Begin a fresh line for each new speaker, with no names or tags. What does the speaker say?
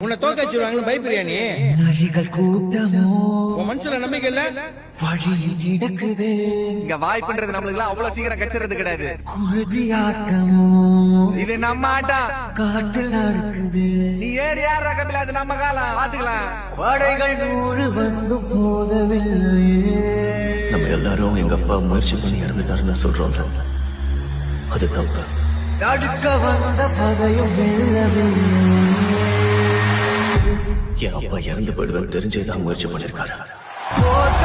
உன்னை தோக்க வச்சிருவாங்கன்னு பயப்படுறியா நீ?
நரிகள் கூட்டமோ
உன் மனசுல நம்பிக்கை இல்ல?
வழியில் கிடக்குது.
இங்க வாய்ப்புன்றது நம்மளுக்கு எல்லாம் அவ்வளவு சீக்கிரம் கச்சிறது கிடையாது.
குருதி ஆட்டமோ
இது நம்ம ஆட்டம்.
காட்டில் நடக்குது.
நீ ஏறி யார் ரகத்துல அது நம்ம காலம் பாத்துக்கலாம்.
படைகள் 100 வந்து போதவில்லையே.
நம்ம எல்லாரும் எங்க அப்பா முயற்சி பண்ணி இறந்துட்டாருன்னு சொல்றோம்ல, அது தப்பு.
தடுக்க வந்த பகையும் வெல்லவில்லை.
என் அப்பா இறந்து போயிடுவேன் தெரிஞ்சேதான் முயற்சி பண்ணிருக்காரு.
போத